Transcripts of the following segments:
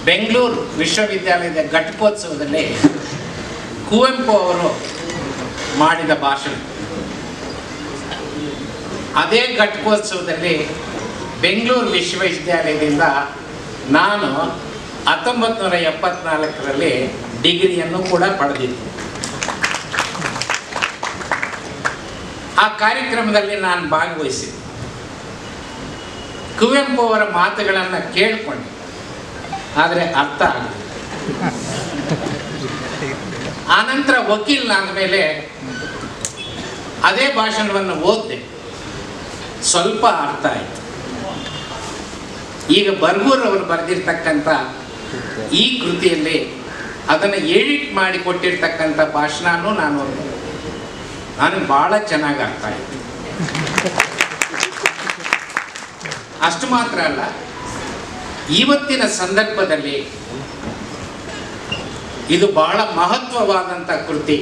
ಬೆಂಗಳೂರು ವಿಶ್ವವಿದ್ಯಾಲಯದ ಘಟಿಕೋತ್ಸವದಲ್ಲಿ ಕುವೆಂಪು ಅವರು ಮಾಡಿದ ಭಾಷಣ. ಅದೇ ಘಟಿಕೋತ್ಸವದಲ್ಲಿ ಬೆಂಗಳೂರು ವಿಶ್ವವಿದ್ಯಾಲಯದಿಂದ ನಾನು 1974ರಲ್ಲಿ ಡಿಗ್ರಿಯನ್ನು ಕೂಡ ಪಡೆದಿದ್ದೆ. ಆ ಕಾರ್ಯಕ್ರಮದಲ್ಲಿ ನಾನು ಭಾಗವಹಿಸಿದ್ದೆ. ಕುವೆಂಪು ಅವರ ಮಾತುಗಳನ್ನು ಕೇಳಿಕೊಂಡೆ, ಆದರೆ ಅರ್ಥ ಆಗಲಿಲ್ಲ. ಆನಂತರ ವಕೀಲ ಅಂದಮೇಲೆ ಅದೇ ಭಾಷಣವನ್ನು ಓದಿದೆ, ಸ್ವಲ್ಪ ಅರ್ಥ ಆಯಿತು. ಈಗ ಬರ್ಗೂರ್ ಅವರು ಬರೆದಿರ್ತಕ್ಕಂಥ ಈ ಕೃತಿಯಲ್ಲಿ ಅದನ್ನು ಎಡಿಟ್ ಮಾಡಿ ಕೊಟ್ಟಿರ್ತಕ್ಕಂಥ ಭಾಷಣನೂ ನಾನು ಓದಿದೆ. ನನಗೆ ಭಾಳ ಚೆನ್ನಾಗಿ ಅರ್ಥ ಆಯಿತು. ಅಷ್ಟು ಮಾತ್ರ ಅಲ್ಲ, ಇವತ್ತಿನ ಸಂದರ್ಭದಲ್ಲಿ ಇದು ಬಹಳ ಮಹತ್ವವಾದಂಥ ಕೃತಿ.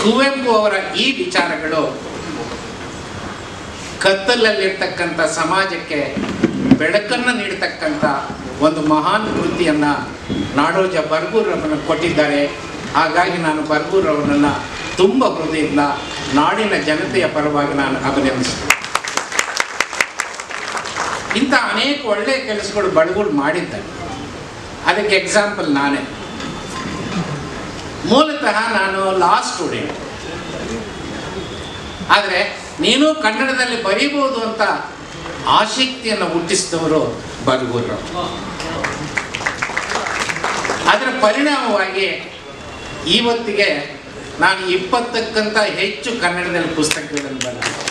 ಕುವೆಂಪು ಅವರ ಈ ವಿಚಾರಗಳು ಕತ್ತಲಲ್ಲಿರ್ತಕ್ಕಂಥ ಸಮಾಜಕ್ಕೆ ಬೆಳಕನ್ನು ನೀಡತಕ್ಕಂಥ ಒಂದು ಮಹಾನ್ ಕೃತಿಯನ್ನು ನಾಡೋಜ ಬರ್ಗೂರ್ ಅವರನ್ನು ಕೊಟ್ಟಿದ್ದಾರೆ. ಹಾಗಾಗಿ ನಾನು ಬರ್ಗೂರ್ ಅವರನ್ನು ತುಂಬ ಹೃದಯದಿಂದ ನಾಡಿನ ಜನತೆಯ ಪರವಾಗಿ ನಾನು ಅಭಿನಂದಿಸ್ತೇನೆ. ಇಂಥ ಅನೇಕ ಒಳ್ಳೆಯ ಕೆಲಸಗಳು ಬರ್ಗೂರ್ ಮಾಡಿದ್ದಾರೆ. ಅದಕ್ಕೆ ಎಕ್ಸಾಂಪಲ್ ನಾನೇ. ಮೂಲತಃ ನಾನು ಲಾ ಸ್ಟೂಡೆಂಟ್, ಆದರೆ ನೀನು ಕನ್ನಡದಲ್ಲಿ ಬರೀಬಹುದು ಅಂತ ಆಸಕ್ತಿಯನ್ನು ಹುಟ್ಟಿಸಿದವರು ಬರ್ಗೂರ್. ಅದರ ಪರಿಣಾಮವಾಗಿ ಇವತ್ತಿಗೆ ನಾನು 20ಕ್ಕಿಂತ ಹೆಚ್ಚು ಕನ್ನಡದಲ್ಲಿ ಪುಸ್ತಕಗಳನ್ನು ಬರೆದಿದ್ದೆ.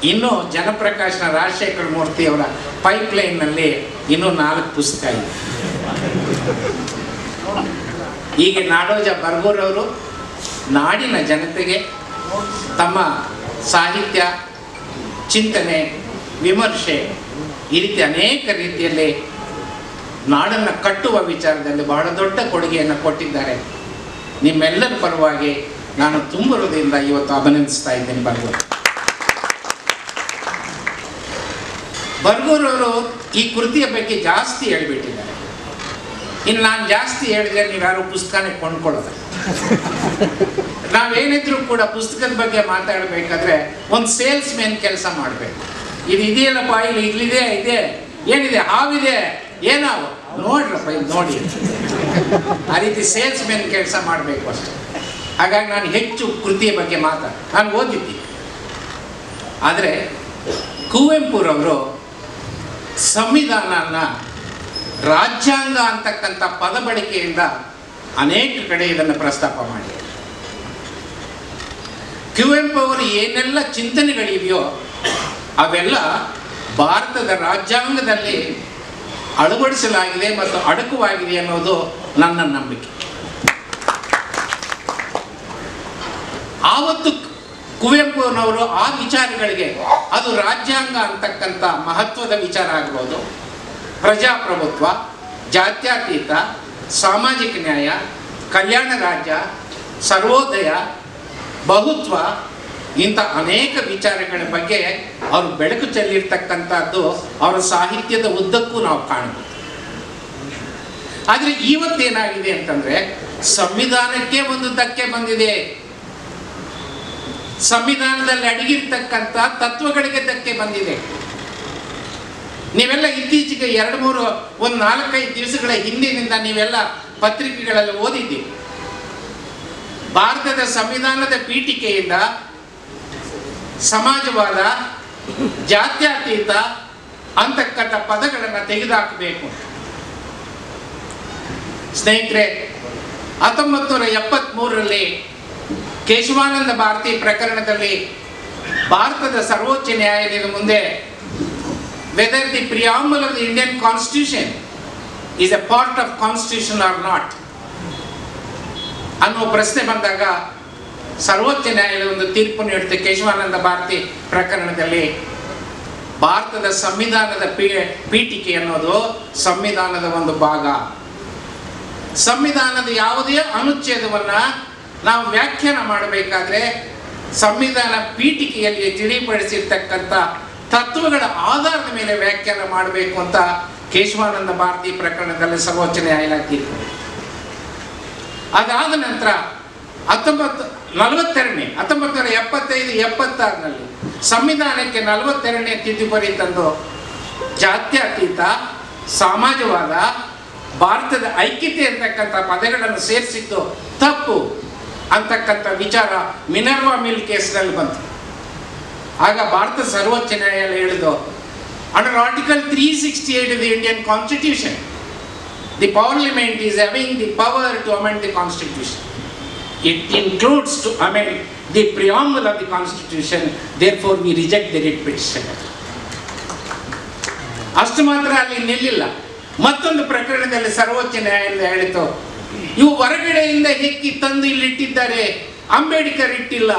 ಇನ್ನು ಜನಪ್ರಕಾಶನ ರಾಜಶೇಖರ ಮೂರ್ತಿ ಅವರ ಪೈಪ್ಲೈನ್ನಲ್ಲಿ ಇನ್ನೂ 4 ಪುಸ್ತಕ ಇದೆ. ಹೀಗೆ ನಾಡೋಜ ಬರ್ಗೂರ್ ಅವರು ನಾಡಿನ ಜನತೆಗೆ ತಮ್ಮ ಸಾಹಿತ್ಯ, ಚಿಂತನೆ, ವಿಮರ್ಶೆ ಈ ರೀತಿ ಅನೇಕ ರೀತಿಯಲ್ಲಿ ನಾಡನ್ನು ಕಟ್ಟುವ ವಿಚಾರದಲ್ಲಿ ಬಹಳ ದೊಡ್ಡ ಕೊಡುಗೆಯನ್ನು ಕೊಟ್ಟಿದ್ದಾರೆ. ನಿಮ್ಮೆಲ್ಲರ ಪರವಾಗಿ ನಾನು ತುಂಬ ಹೃದಯದಿಂದ ಇವತ್ತು ಅಭಿನಂದಿಸ್ತಾ ಇದ್ದೇನೆ ಬರ್ಗೂರ್. ಬರ್ಗೂರ್ ಅವರು ಈ ಕೃತಿಯ ಬಗ್ಗೆ ಜಾಸ್ತಿ ಹೇಳಿಬಿಟ್ಟಿದ್ದಾರೆ. ಇನ್ನು ನಾನು ಜಾಸ್ತಿ ಹೇಳಿದ್ರೆ ನೀವ್ಯಾರು ಪುಸ್ತಕನೇ ಕೊಂಡ್ಕೊಳ್ಳೋದು. ನಾವೇನಿದ್ರು ಕೂಡ ಪುಸ್ತಕದ ಬಗ್ಗೆ ಮಾತಾಡಬೇಕಾದ್ರೆ ಒಂದು ಸೇಲ್ಸ್ ಮ್ಯಾನ್ ಕೆಲಸ ಮಾಡಬೇಕು. ಇದು ಇದೆಯಲ್ಲಪ್ಪ, ಇಲ್ಲಿ ಇಲ್ಲಿದೆ, ಇದೆ, ಏನಿದೆ, ಹಾವಿದೆ, ಏನಾವು ನೋಡ್ರಪ್ಪ, ಇದು ನೋಡಿ, ಆ ರೀತಿ ಸೇಲ್ಸ್ ಮ್ಯಾನ್ ಕೆಲಸ ಮಾಡಬೇಕು ಅಷ್ಟೆ. ಹಾಗಾಗಿ ನಾನು ಹೆಚ್ಚು ಕೃತಿಯ ಬಗ್ಗೆ ನಾನು ಓದಿದ್ದೀನಿ. ಆದರೆ ಕುವೆಂಪುರವರು ಸಂವಿಧಾನನ ರಾಜ್ಯಾಂಗ ಅಂತಕ್ಕಂಥ ಪದ ಬಳಕೆಯಿಂದ ಅನೇಕ ಕಡೆ ಇದನ್ನು ಪ್ರಸ್ತಾಪ ಮಾಡಿದ್ದಾರೆ. ಕುವೆಂಪು ಅವರು ಏನೆಲ್ಲ ಚಿಂತನೆಗಳಿವೆಯೋ ಅವೆಲ್ಲ ಭಾರತದ ರಾಜ್ಯಾಂಗದಲ್ಲಿ ಅಳವಡಿಸಲಾಗಿದೆ ಮತ್ತು ಅಡಕವಾಗಿದೆ ಅನ್ನೋದು ನನ್ನ ನಂಬಿಕೆ. ಆವತ್ತು ಕುವೆಂಪುನವರು ಆ ವಿಚಾರಗಳಿಗೆ ಅದು ರಾಜ್ಯಾಂಗ ಅಂತಕ್ಕಂಥ ಮಹತ್ವದ ವಿಚಾರ ಆಗ್ಬೋದು, ಪ್ರಜಾಪ್ರಭುತ್ವ, ಜಾತ್ಯತೀತ, ಸಾಮಾಜಿಕ ನ್ಯಾಯ, ಕಲ್ಯಾಣ ರಾಜ್ಯ, ಸರ್ವೋದಯ, ಬಹುತ್ವ, ಇಂಥ ಅನೇಕ ವಿಚಾರಗಳ ಬಗ್ಗೆ ಅವರು ಬೆಳಕು ಚೆಲ್ಲಿರ್ತಕ್ಕಂಥದ್ದು ಅವರ ಸಾಹಿತ್ಯದ ಉದ್ದಕ್ಕೂ ನಾವು ಕಾಣಬಹುದು. ಆದರೆ ಇವತ್ತೇನಾಗಿದೆ ಅಂತಂದರೆ ಸಂವಿಧಾನಕ್ಕೆ ಒಂದು ಧಕ್ಕೆ ಬಂದಿದೆ. ಸಂವಿಧಾನದಲ್ಲಿ ಅಡಗಿರ್ತಕ್ಕಂಥ ತತ್ವಗಳಿಗೆ ಧಕ್ಕೆ ಬಂದಿದೆ. ನೀವೆಲ್ಲ ಇತ್ತೀಚೆಗೆ 4-5 ದಿವಸಗಳ ಹಿಂದಿನಿಂದ ನೀವೆಲ್ಲ ಪತ್ರಿಕೆಗಳಲ್ಲಿ ಓದಿದ್ದೀವಿ. ಭಾರತದ ಸಂವಿಧಾನದ ಪೀಠಿಕೆಯಿಂದ ಸಮಾಜವಾದ, ಜಾತ್ಯತೀತ ಅಂತಕ್ಕಂಥ ಪದಗಳನ್ನು ತೆಗೆದುಹಾಕಬೇಕು. ಸ್ನೇಹಿತರೆ, 1973ರಲ್ಲಿ ಕೇಶವಾನಂದ ಭಾರತಿ ಪ್ರಕರಣದಲ್ಲಿ ಭಾರತದ ಸರ್ವೋಚ್ಚ ನ್ಯಾಯಾಲಯದ ಮುಂದೆ whether the preamble of the Indian Constitution is a part of Constitution or not ಅನ್ನೋ ಪ್ರಶ್ನೆ ಬಂದಾಗ ಸರ್ವೋಚ್ಚ ನ್ಯಾಯಾಲಯ ಒಂದು ತೀರ್ಪು ನೀಡುತ್ತೆ. ಕೇಶವಾನಂದ ಭಾರತಿ ಪ್ರಕರಣದಲ್ಲಿ ಭಾರತದ ಸಂವಿಧಾನದ ಪೀಠಿಕೆ ಅನ್ನೋದು ಸಂವಿಧಾನದ ಒಂದು ಭಾಗ. ಸಂವಿಧಾನದ ಯಾವುದೇ ಅನುಚ್ಛೇದವನ್ನು ನಾವು ವ್ಯಾಖ್ಯಾನ ಮಾಡಬೇಕಾದ್ರೆ ಸಂವಿಧಾನ ಪೀಠಿಕೆಯಲ್ಲಿ ತಿಳಿಪಡಿಸಿರ್ತಕ್ಕಂಥ ತತ್ವಗಳ ಆಧಾರದ ಮೇಲೆ ವ್ಯಾಖ್ಯಾನ ಮಾಡಬೇಕು ಅಂತ ಕೇಶವಾನಂದ ಭಾರತಿ ಪ್ರಕರಣದಲ್ಲಿ ಸರ್ವೋಚ್ಚ ನ್ಯಾಯಾಲಯ ತೀರ್ಪು. ಅದಾದ ನಂತರ 1975-76ರಲ್ಲಿ ಸಂವಿಧಾನಕ್ಕೆ 42ನೇ ತಿದ್ದುಪಡಿ ತಂದು ಜಾತ್ಯತೀತ, ಸಮಾಜವಾದ, ಭಾರತದ ಐಕ್ಯತೆ ಅಂತಕ್ಕಂಥ ಪದಗಳನ್ನು ಸೇರಿಸಿದ್ದು ತಪ್ಪು ಅಂತಕ್ಕಂಥ ವಿಚಾರ ಮಿನರ್ವಾ ಮಿಲ್ ಕೇಸ್ನಲ್ಲಿ ಬಂತು. ಆಗ ಭಾರತ ಸರ್ವೋಚ್ಚ ನ್ಯಾಯಾಲಯ ಹೇಳಿದ್ದು, under article 368 of the Indian Constitution, the Parliament is having the power to amend the Constitution. It includes to amend the preamble of the Constitution, therefore we reject the writ petition. ಅಷ್ಟು ಮಾತ್ರ ಅಲ್ಲಿ ನಿಲ್ಲಿಲ್ಲ. ಮತ್ತೊಂದು ಪ್ರಕರಣದಲ್ಲಿ ಸರ್ವೋಚ್ಚ ನ್ಯಾಯಾಲಯ ಹೇಳಿತು, ಇವು ಹೊರಗಡೆಯಿಂದ ಹೆಕ್ಕಿ ತಂದು ಇಲ್ಲಿಟ್ಟಿದ್ದಾರೆ, ಅಂಬೇಡ್ಕರ್ ಇಟ್ಟಿಲ್ಲ.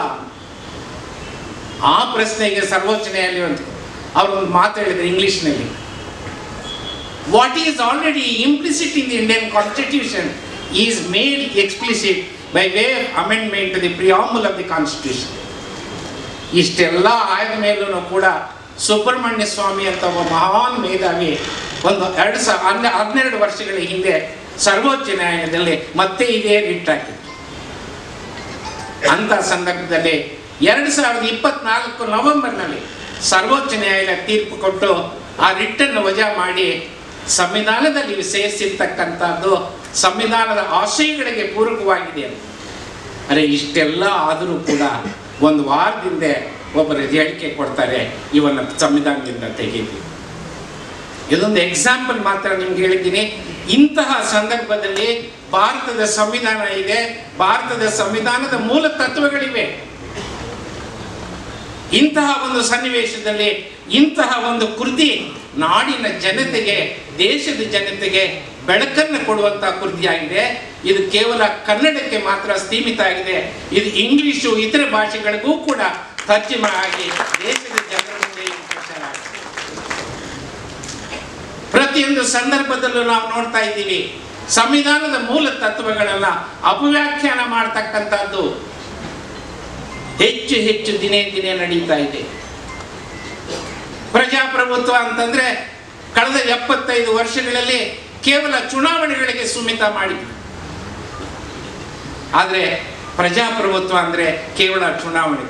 ಆ ಪ್ರಶ್ನೆಗೆ ಸರ್ವೋಚ್ಚ ನ್ಯಾಯಾಲಯ ಅವರೊಂದು ಮಾತು ಹೇಳಿದ್ರು ಇಂಗ್ಲಿಷ್ನಲ್ಲಿ, what is already implicit in the Indian constitution is made explicit by way of amendment to the preamble of the constitution. ಇಷ್ಟೆಲ್ಲ ಆದ ಮೇಲೂ ಕೂಡ ಸುಬ್ರಹ್ಮಣ್ಯ ಸ್ವಾಮಿ ಅಂತ ಒಬ್ಬ ಮಹಾನ್ ಮೇಧಾವಿ ಒಂದು 12 ವರ್ಷಗಳ ಹಿಂದೆ ಸರ್ವೋಚ್ಚ ನ್ಯಾಯಾಲಯದಲ್ಲಿ ಮತ್ತೆ ಇದೇ ರಿಟ್ ಹಾಕಿತ್ತು. ಅಂಥ ಸಂದರ್ಭದಲ್ಲಿ 2024 ನವೆಂಬರ್ನಲ್ಲಿ ಸರ್ವೋಚ್ಚ ನ್ಯಾಯಾಲಯ ತೀರ್ಪು ಕೊಟ್ಟು ಆ ರಿಟ್ಟನ್ನು ವಜಾ ಮಾಡಿ ಸಂವಿಧಾನದಲ್ಲಿ ಸೇರಿಸಿರ್ತಕ್ಕಂಥದ್ದು ಸಂವಿಧಾನದ ಆಶಯಗಳಿಗೆ ಪೂರಕವಾಗಿದೆ. ಅರೆ ಇಷ್ಟೆಲ್ಲ ಆದರೂ ಕೂಡ ಒಂದು ವಾರದಿಂದ ಒಬ್ಬರು ಹೇಳಿಕೆ ಕೊಡ್ತಾರೆ, ಇವನ್ನ ಸಂವಿಧಾನದಿಂದ ತೆಗೀತೀವಿ. ಇದೊಂದು ಎಕ್ಸಾಂಪಲ್ ಮಾತ್ರ ನಿಮ್ಗೆ ಹೇಳಿದ್ದೀನಿ. ಇಂತಹ ಸಂದರ್ಭದಲ್ಲಿ ಭಾರತದ ಸಂವಿಧಾನ ಇದೆ, ಭಾರತದ ಸಂವಿಧಾನದ ಮೂಲ ತತ್ವಗಳಿವೆ. ಇಂತಹ ಒಂದು ಸನ್ನಿವೇಶದಲ್ಲಿ ಇಂತಹ ಒಂದು ಕೃತಿ ನಾಡಿನ ಜನತೆಗೆ, ದೇಶದ ಜನತೆಗೆ ಬೆಳಕನ್ನು ಕೊಡುವಂತಹ ಕೃತಿಯಾಗಿದೆ. ಇದು ಕೇವಲ ಕನ್ನಡಕ್ಕೆ ಮಾತ್ರ ಸೀಮಿತ ಆಗಿದೆ. ಇದು ಇಂಗ್ಲಿಷು ಇತರೆ ಭಾಷೆಗಳಿಗೂ ಕೂಡ ತರ್ಜುಮೆ ಆಗಿ ದೇಶದ ಜನರ ಮುಂದೆ ಪ್ರಚಾರ ಆಗಿದೆ. ಪ್ರತಿಯೊಂದು ಸಂದರ್ಭದಲ್ಲೂ ನಾವು ನೋಡ್ತಾ ಇದ್ದೀವಿ, ಸಂವಿಧಾನದ ಮೂಲ ತತ್ವಗಳನ್ನ ಅಪವ್ಯಾಖ್ಯಾನ ಮಾಡತಕ್ಕಂಥದ್ದು ಹೆಚ್ಚು ಹೆಚ್ಚು ದಿನೇ ದಿನೇ ನಡೀತಾ ಇದೆ. ಪ್ರಜಾಪ್ರಭುತ್ವ ಅಂತಂದ್ರೆ ಕಳೆದ 75 ವರ್ಷಗಳಲ್ಲಿ ಕೇವಲ ಚುನಾವಣೆಗಳಿಗೆ ಸೀಮಿತ ಮಾಡಿದ್ರು. ಆದರೆ ಪ್ರಜಾಪ್ರಭುತ್ವ ಅಂದ್ರೆ ಕೇವಲ ಚುನಾವಣೆ.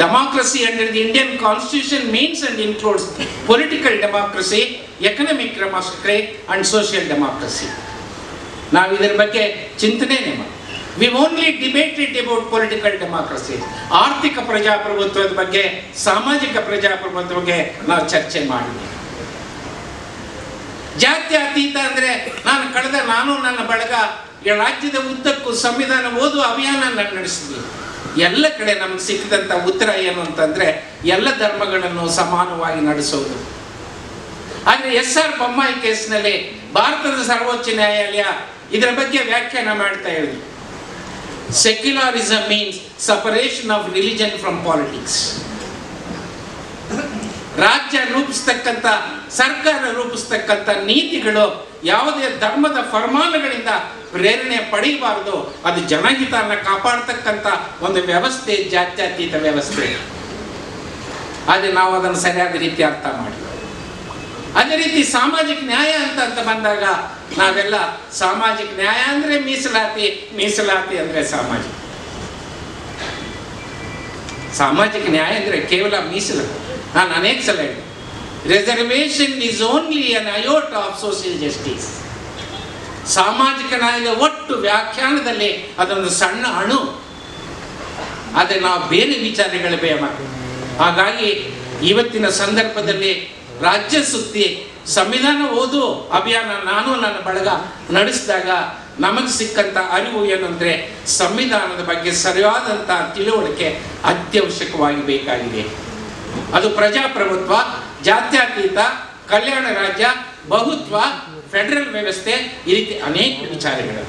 Democracy under the Indian constitution means and includes political democracy, economic democracy and social democracy. ನಾವು ಇದರ ಬಗ್ಗೆ ಚಿಂತನೆನೇ ಮಾಡಿ, we only debated about political democracy. ಆರ್ಥಿಕ ಪ್ರಜಾಪ್ರಭುತ್ವದ ಬಗ್ಗೆ, ಸಾಮಾಜಿಕ ಪ್ರಜಾಪ್ರಭುತ್ವದ ಬಗ್ಗೆ ನಾವು ಚರ್ಚೆ ಮಾಡಿದ್ವಿ. ಜಾತ್ಯತೀತ ಅಂದ್ರೆ ನಾನು ನನ್ನ ಬಳಗ ರಾಜ್ಯದ ಉದ್ದಕ್ಕೂ ಸಂವಿಧಾನ ಓದುವ ಅಭಿಯಾನ ನಡೆಸಿದ್ವಿ. ಎಲ್ಲ ಕಡೆ ನಮ್ಗೆ ಸಿಕ್ಕಿದಂಥ ಉತ್ತರ ಏನು ಅಂತಂದ್ರೆ ಎಲ್ಲ ಧರ್ಮಗಳನ್ನು ಸಮಾನವಾಗಿ ನಡೆಸೋದು. ಆದರೆ SR ಬೊಮ್ಮಾಯಿ ಕೇಸ್ನಲ್ಲಿ ಭಾರತದ ಸರ್ವೋಚ್ಚ ನ್ಯಾಯಾಲಯ ಇದರ ಬಗ್ಗೆ ವ್ಯಾಖ್ಯಾನ ಮಾಡ್ತಾ ಹೇಳಿದ್ರು, secularism means separation of religion from politics. ರಾಜ್ಯ ರೂಪಿಸ್ತಕ್ಕಂಥ, ಸರ್ಕಾರ ರೂಪಿಸ್ತಕ್ಕಂಥ ನೀತಿಗಳು ಯಾವುದೇ ಧರ್ಮದ ಫರ್ಮಾನುಗಳಿಂದ ಪ್ರೇರಣೆ ಪಡೆಯಬಾರದು. ಅದು ಜನಹಿತನ ಕಾಪಾಡ್ತಕ್ಕಂಥ ಒಂದು ವ್ಯವಸ್ಥೆ ಜಾತ್ಯತೀತ ವ್ಯವಸ್ಥೆ. ಆದರೆ ನಾವು ಅದನ್ನು ಸರಿಯಾದ ರೀತಿ ಅರ್ಥ ಮಾಡಿ, ಅದೇ ರೀತಿ ಸಾಮಾಜಿಕ ನ್ಯಾಯ ಅಂತ ಬಂದಾಗ ನಾವೆಲ್ಲ ಸಾಮಾಜಿಕ ನ್ಯಾಯ ಅಂದ್ರೆ ಮೀಸಲಾತಿ, ಮೀಸಲಾತಿ ಅಂದ್ರೆ ಸಾಮಾಜಿಕ ನ್ಯಾಯ ಅಂದ್ರೆ ಕೇವಲ ಮೀಸಲಾತಿ. ನಾನು ಅನೇಕ ಸಲ ಹೇಳಿದೆ, reservation is only an iota of social justice. ಸಾಮಾಜಿಕ ನ್ಯಾಯದ ಒಟ್ಟು ವ್ಯಾಖ್ಯಾನದಲ್ಲಿ ಅದೊಂದು ಸಣ್ಣ ಅಣು. ಆದರೆ ನಾವು ಬೇರೆ ವಿಚಾರಗಳು ಬೇಡ. ಹಾಗಾಗಿ ಇವತ್ತಿನ ಸಂದರ್ಭದಲ್ಲಿ ರಾಜ್ಯ ಸುತ್ತಿ ಸಂವಿಧಾನ ಓದು ಅಭಿಯಾನ ನಾನು ನನ್ನ ಬಳಗ ನಡೆಸಿದಾಗ ನಮಗೆ ಸಿಕ್ಕಂತ ಅರಿವು ಏನಂದ್ರೆ ಸಂವಿಧಾನದ ಬಗ್ಗೆ ಸರಿಯಾದಂತಹ ತಿಳುವಳಿಕೆ ಅತ್ಯವಶ್ಯಕವಾಗಿ ಬೇಕಾಗಿದೆ. ಅದು ಪ್ರಜಾಪ್ರಭುತ್ವ, ಜಾತ್ಯತೀತ, ಕಲ್ಯಾಣ ರಾಜ್ಯ, ಬಹುತ್ವ, ಫೆಡರಲ್ ವ್ಯವಸ್ಥೆ, ಈ ರೀತಿ ಅನೇಕ ವಿಚಾರಗಳು.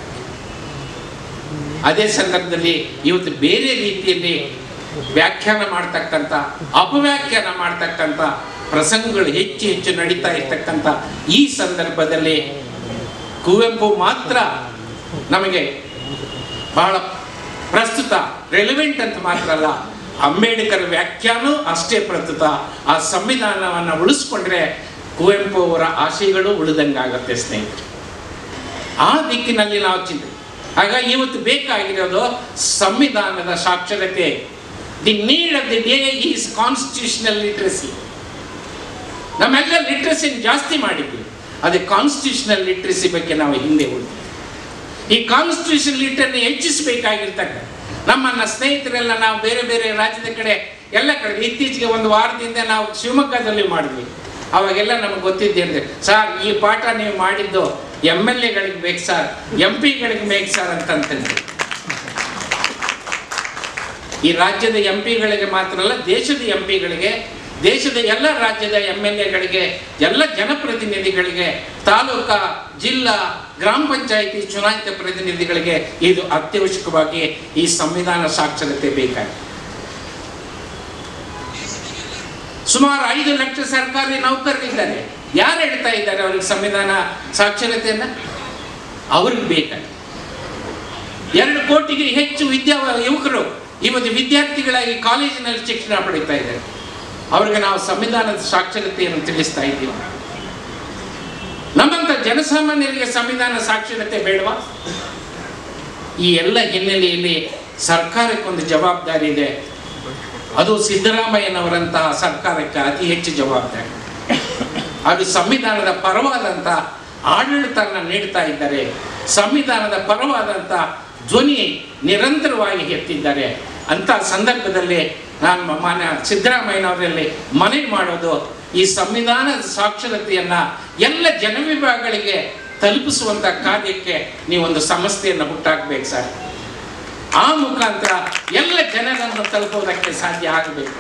ಅದೇ ಸಂದರ್ಭದಲ್ಲಿ ಇವತ್ತು ಬೇರೆ ರೀತಿಯಲ್ಲಿ ವ್ಯಾಖ್ಯಾನ ಮಾಡ್ತಕ್ಕಂಥ, ಅಪವ್ಯಾಖ್ಯಾನ ಮಾಡ್ತಕ್ಕಂಥ ಪ್ರಸಂಗಗಳು ಹೆಚ್ಚು ಹೆಚ್ಚು ನಡೀತಾ ಇರ್ತಕ್ಕಂಥ ಈ ಸಂದರ್ಭದಲ್ಲಿ ಕುವೆಂಪು ಮಾತ್ರ ನಮಗೆ ಬಹಳ ಪ್ರಸ್ತುತ, ರೆಲೆವೆಂಟ್ ಅಂತ ಮಾತ್ರ ಅಲ್ಲ, ಅಂಬೇಡ್ಕರ್ ವ್ಯಾಖ್ಯಾನೂ ಅಷ್ಟೇ ಪ್ರಸ್ತುತ. ಆ ಸಂವಿಧಾನವನ್ನು ಉಳಿಸ್ಕೊಂಡ್ರೆ ಕುವೆಂಪು ಅವರ ಆಶಯಗಳು ಉಳಿದಂಗಾಗತ್ತೆ ಸ್ನೇಹಿತರೆ. ಆ ದಿಕ್ಕಿನಲ್ಲಿ ನಾವು ಚಿಂತೆ. ಹಾಗಾಗಿ ಇವತ್ತು ಬೇಕಾಗಿರೋದು ಸಂವಿಧಾನದ ಸಾಕ್ಷರತೆ. The need of the day is constitutional literacy. ನಮ್ಮೆಲ್ಲ ಲಿಟ್ರಸಿನ ಜಾಸ್ತಿ ಮಾಡಿದ್ವಿ, ಅದೇ ಕಾನ್ಸ್ಟಿಟ್ಯೂಷನಲ್ ಲಿಟ್ರಸಿ ಬಗ್ಗೆ ನಾವು ಹಿಂದೆ ಉಳಿದ್ವಿ. ಈ ಕಾನ್ಸ್ಟಿಟ್ಯೂಷನ್ ಲಿಟ್ರನ್ನು ಹೆಚ್ಚಿಸಬೇಕಾಗಿರ್ತಕ್ಕ ನಮ್ಮನ್ನ ಸ್ನೇಹಿತರೆಲ್ಲ ನಾವು ಬೇರೆ ಬೇರೆ ರಾಜ್ಯದ ಕಡೆ ಎಲ್ಲ ಕಡೆ ಇತ್ತೀಚೆಗೆ ಒಂದು ವಾರದಿಂದ ನಾವು ಶಿವಮೊಗ್ಗದಲ್ಲಿ ಮಾಡಿದ್ವಿ. ಅವಾಗೆಲ್ಲ ನಮಗೆ ಗೊತ್ತಿದ್ದೇನೆ, ಸರ್ ಈ ಪಾಠ ನೀವು ಮಾಡಿದ್ದು MLA-ಗಳಿಗೆ ಬೇಕು ಸರ್, MP-ಗಳಿಗೆ ಬೇಕು ಸರ್ ಅಂತಂತಂದ್ರೆ. ಈ ರಾಜ್ಯದ MP-ಗಳಿಗೆ ಮಾತ್ರ ಅಲ್ಲ, ದೇಶದ MP-ಗಳಿಗೆ, ದೇಶದ ಎಲ್ಲ ರಾಜ್ಯದ MLA-ಗಳಿಗೆ, ಎಲ್ಲ ಜನಪ್ರತಿನಿಧಿಗಳಿಗೆ, ತಾಲೂಕಾ, ಜಿಲ್ಲಾ, ಗ್ರಾಮ ಪಂಚಾಯಿತಿ ಚುನಾಯಿತ ಪ್ರತಿನಿಧಿಗಳಿಗೆ ಇದು ಅತ್ಯವಶ್ಯಕವಾಗಿ ಈ ಸಂವಿಧಾನ ಸಾಕ್ಷರತೆ ಬೇಕಾಗಿದೆ. ಸುಮಾರು 5 ಲಕ್ಷ ಸರ್ಕಾರಿ ನೌಕರರಿದ್ದಾರೆ. ಯಾರು ಹೇಳ್ತಾ ಇದ್ದಾರೆ ಅವ್ರಿಗೆ ಸಂವಿಧಾನ ಸಾಕ್ಷರತೆಯನ್ನ? ಅವ್ರಿಗೆ ಬೇಕಾಗಿದೆ. 2 ಕೋಟಿಗೆ ಹೆಚ್ಚು ಯುವಕರು ಇವತ್ತು ವಿದ್ಯಾರ್ಥಿಗಳಾಗಿ ಕಾಲೇಜಿನಲ್ಲಿ ಶಿಕ್ಷಣ ಪಡೀತಾ ಇದ್ದಾರೆ. ಅವ್ರಿಗೆ ನಾವು ಸಂವಿಧಾನದ ಸಾಕ್ಷರತೆಯನ್ನು ತಿಳಿಸ್ತಾ ಇದ್ದೀವಿ. ನಮ್ಮಂತ ಜನಸಾಮಾನ್ಯರಿಗೆ ಸಂವಿಧಾನ ಸಾಕ್ಷರತೆ ಬೇಡವಾ? ಈ ಎಲ್ಲ ಹಿನ್ನೆಲೆಯಲ್ಲಿ ಸರ್ಕಾರಕ್ಕೊಂದು ಜವಾಬ್ದಾರಿ ಇದೆ. ಅದು ಸಿದ್ದರಾಮಯ್ಯನವರಂತಹ ಸರ್ಕಾರಕ್ಕೆ ಅತಿ ಹೆಚ್ಚು ಜವಾಬ್ದಾರಿ. ಅದು ಸಂವಿಧಾನದ ಪರವಾದಂಥ ಆಡಳಿತವನ್ನು ನೀಡ್ತಾ ಇದ್ದಾರೆ. ಸಂವಿಧಾನದ ಪರವಾದಂಥ ಧ್ವನಿ ನಿರಂತರವಾಗಿ ಎತ್ತಿದ್ದಾರೆ. ಅಂಥ ಸಂದರ್ಭದಲ್ಲಿ ನಾನು ಮಾನ್ಯ ಸಿದ್ದರಾಮಯ್ಯನವರಲ್ಲಿ ಮನವಿ ಮಾಡೋದು, ಈ ಸಂವಿಧಾನದ ಸಾಕ್ಷರತೆಯನ್ನು ಎಲ್ಲ ಜನವಿಭಾಗಗಳಿಗೆ ತಲುಪಿಸುವಂಥ ಕಾರ್ಯಕ್ಕೆ ನೀವೊಂದು ಸಂಸ್ಥೆಯನ್ನು ಹುಟ್ಟಾಕಬೇಕು ಸರ್. ಆ ಮುಖಾಂತರ ಎಲ್ಲ ಜನರನ್ನು ತಲುಪೋದಕ್ಕೆ ಸಾಧ್ಯ ಆಗಬೇಕು.